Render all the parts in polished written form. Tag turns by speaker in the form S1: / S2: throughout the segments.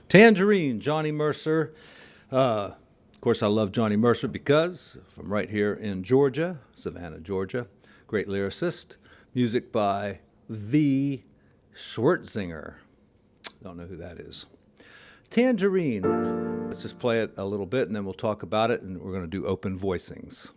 S1: Tangerine, Johnny Mercer. Of course, I love Johnny Mercer because from right here in Georgia, Savannah, Georgia. Great lyricist. Music by V. Schwertzinger. Don't know who that is. Tangerine. Let's just play it a little bit and then we'll talk about it, and we're going to do open voicings.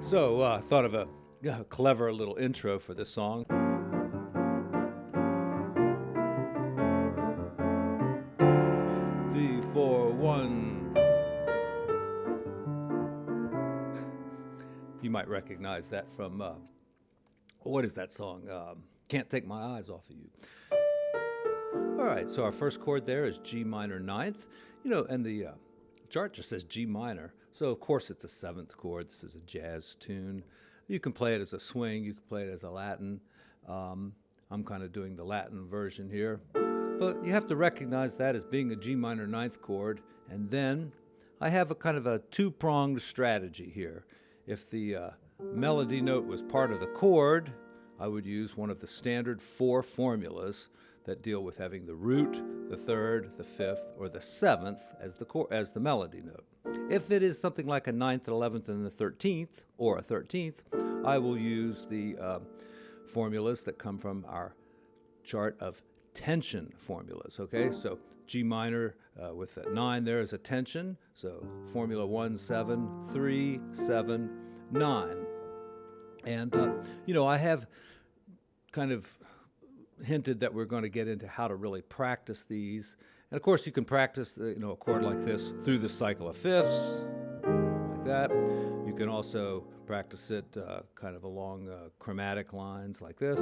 S1: So I thought of a clever little intro for this song. D, 4, 1. You might recognize that from, what is that song? Can't Take My Eyes Off of You. All right, so our first chord there is G minor ninth. You know, and the chart just says G minor. So, of course, it's a seventh chord. This is a jazz tune. You can play it as a swing. You can play it as a Latin. I'm kind of doing the Latin version here. But you have to recognize that as being a G minor ninth chord. And then I have a kind of a two-pronged strategy here. If the melody note was part of the chord, I would use one of the standard 4 formulas that deal with having the root, the third, the fifth, or the seventh as the melody note. If it is something like a 9th, 11th, and the 13th, or a 13th, I will use the formulas that come from our chart of tension formulas, okay? So G minor with that 9 there is a tension, so formula 1, 7, 3, 7, 9. And, you know, I have kind of hinted that we're going to get into how to really practice these. And of course, you can practice, a chord like this through the cycle of fifths, like that. You can also practice it kind of along chromatic lines like this.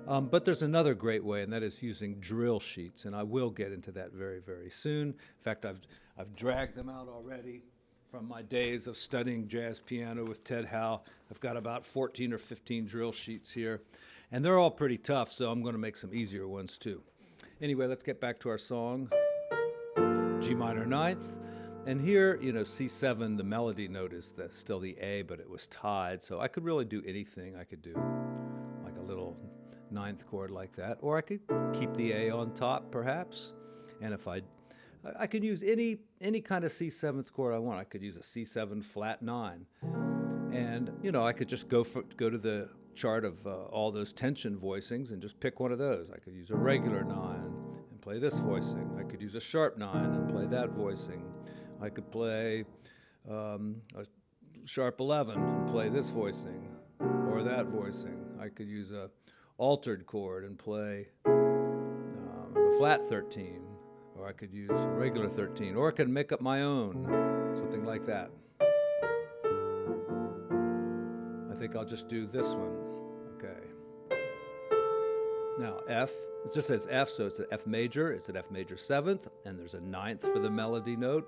S1: But there's another great way, and that is using drill sheets, and I will get into that very, very soon. In fact, I've dragged them out already from my days of studying jazz piano with Ted Howe. I've got about 14 or 15 drill sheets here, and they're all pretty tough, so I'm going to make some easier ones too. Anyway, let's get back to our song. G minor ninth, and here, C7, the melody note is still the A, but it was tied, so I could really do anything. I could do like a little ninth chord like that, or I could keep the A on top, perhaps, and if I could use any kind of C7th chord I want. I could use a C7 flat 9. And, I could just go to the chart of all those tension voicings and just pick one of those. I could use a regular 9 and play this voicing. I could use a sharp 9 and play that voicing. I could play a sharp 11 and play this voicing or that voicing. I could use a altered chord and play a flat 13. Or I could use regular 13, or I could make up my own, something like that. I think I'll just do this one. Okay. Now F, it just says F, so it's an F major. It's an F major 7th, and there's a 9th for the melody note.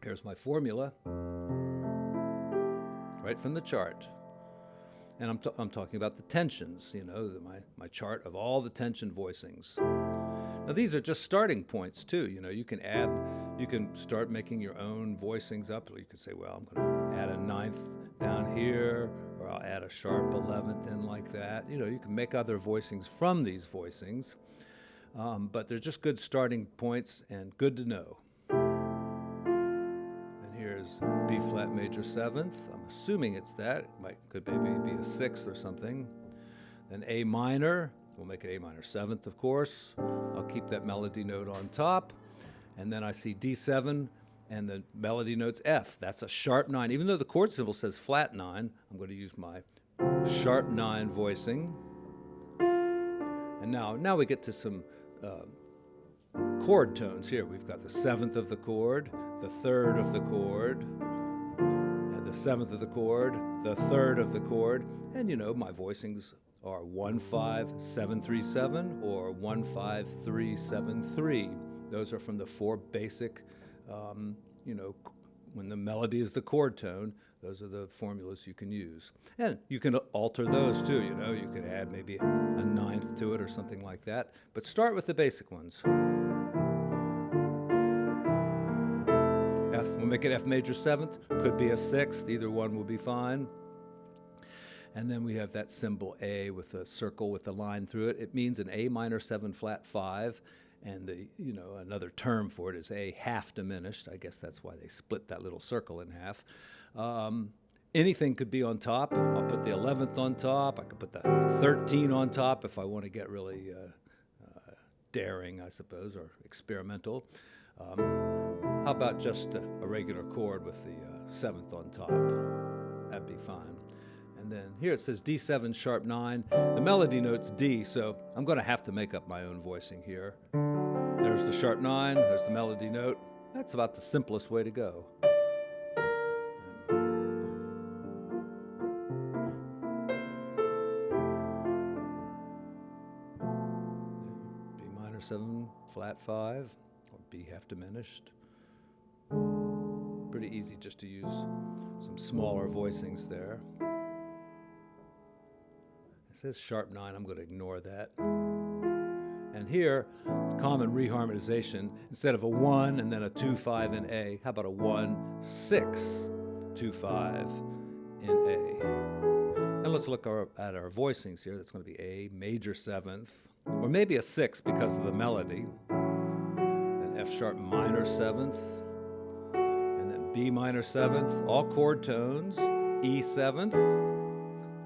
S1: Here's my formula, right from the chart. And I'm talking about the tensions, my chart of all the tension voicings. Now these are just starting points too. You can start making your own voicings up. You could say, well, I'm going to add a 9th down here, or I'll add a sharp 11th in like that. You can make other voicings from these voicings, but they're just good starting points and good to know. And here's B flat major 7th. I'm assuming it's that. It could maybe be a 6th or something. Then A minor. We'll make it A minor 7th, of course. I'll keep that melody note on top. And then I see D7 And the melody note's F. That's a sharp 9. Even though the chord symbol says flat 9, I'm going to use my sharp 9 voicing. And now we get to some chord tones here. We've got the 7th of the chord, the 3rd of the chord, and the 7th of the chord, the 3rd of the chord. And you know, my voicings are 1-5-7-3-7 or 1-5-3-7-3. Those are from the 4 basic, you know, when the melody is the chord tone, those are the formulas you can use. And you can alter those too, you know, you could add maybe a 9th to it or something like that. But start with the basic ones. F, we'll make it F major 7th, could be a 6th, either one will be fine. And then we have that symbol A with a circle with a line through it. It means an A minor 7 flat 5, and the, you know, another term for it is A half diminished. I guess that's why they split that little circle in half. Anything could be on top. I'll put the 11th on top. I could put the 13 on top if I want to get really daring, I suppose, or experimental. How about just a regular chord with the 7th on top? That'd be fine. And then here it says D7 sharp 9. The melody note's D, so I'm going to have to make up my own voicing here. There's the sharp 9, there's the melody note. That's about the simplest way to go. B minor 7 flat 5, or B half diminished. Pretty easy just to use some smaller voicings there. It says sharp 9, I'm going to ignore that. And here, common reharmonization, instead of a 1 and then a 2-5 in A, how about a 1-6-2-5 in A? And let's look at our voicings here. That's going to be A major 7th, or maybe a 6 because of the melody. Then F sharp minor 7th, and then B minor 7th, all chord tones, E 7th,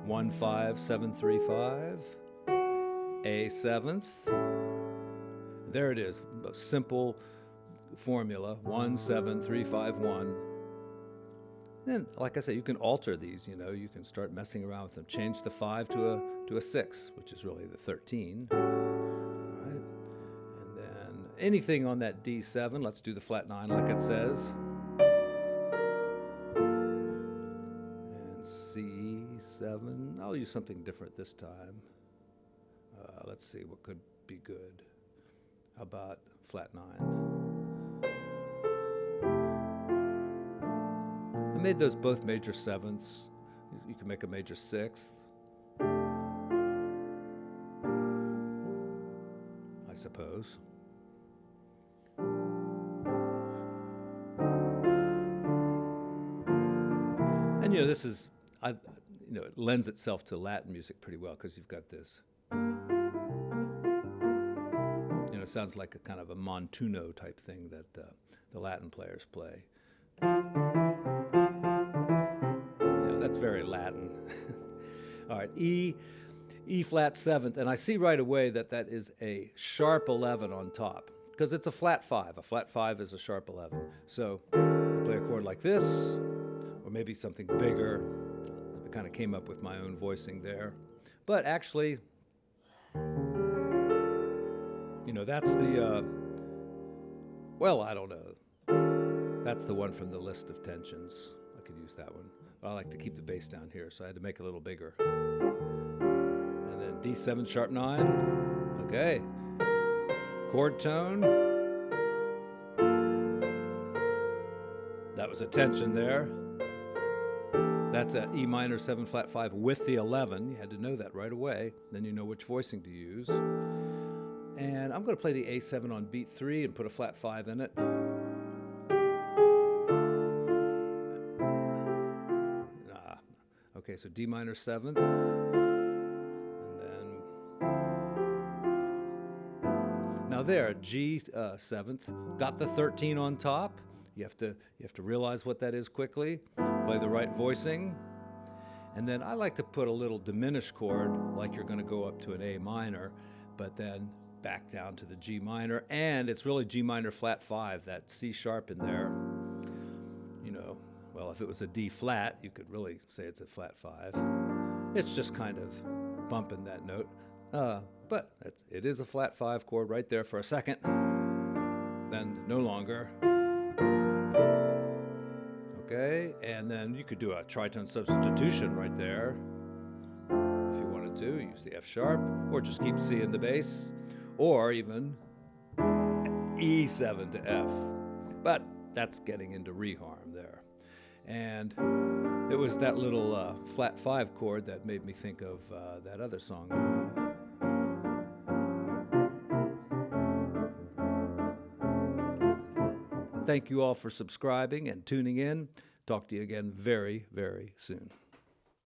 S1: 1-5-7-3-5, A 7th. There it is, a simple formula, 1-7-3-5-1. Then, like I said, you can alter these, you know, you can start messing around with them. Change the 5 to a 6, which is really the 13. All right. And then anything on that D7, let's do the flat 9 like it says. And C7, I'll use something different this time. Let's see what could be good. How about flat 9? I made those both major 7ths. You can make a major 6th. I suppose. And you know, this is, you know, it lends itself to Latin music pretty well because you've got this. It sounds like a kind of a montuno type thing that the Latin players play. Yeah, that's very Latin. All right, E flat 7th, and I see right away that that is a sharp 11 on top because it's a flat 5. A flat 5 is a sharp 11. So you play a chord like this, or maybe something bigger. I kind of came up with my own voicing there, but actually, you know, that's the, well, I don't know. That's the one from the list of tensions. I could use that one. But I like to keep the bass down here, so I had to make it a little bigger. And then D7 sharp 9. Okay. Chord tone. That was a tension there. That's a E minor 7 flat 5 with the 11. You had to know that right away. Then you know which voicing to use. And I'm going to play the A7 on beat 3 and put a flat 5 in it. Okay, so D minor 7th. And then... Now there, G 7th. Got the 13 on top. You have to realize what that is quickly. Play the right voicing. And then I like to put a little diminished chord, like you're going to go up to an A minor, but then back down to the G minor, and it's really G minor flat 5, that C sharp in there. well, if it was a D flat, you could really say it's a flat 5. It's just kind of bumping that note. But it is a flat 5 chord right there for a second. Then no longer. Okay, and then you could do a tritone substitution right there. If you wanted to, use the F sharp, or just keep C in the bass, or even E7 to F. But that's getting into reharm there. And it was that little flat 5 chord that made me think of that other song. Thank you all for subscribing and tuning in. Talk to you again very, very soon.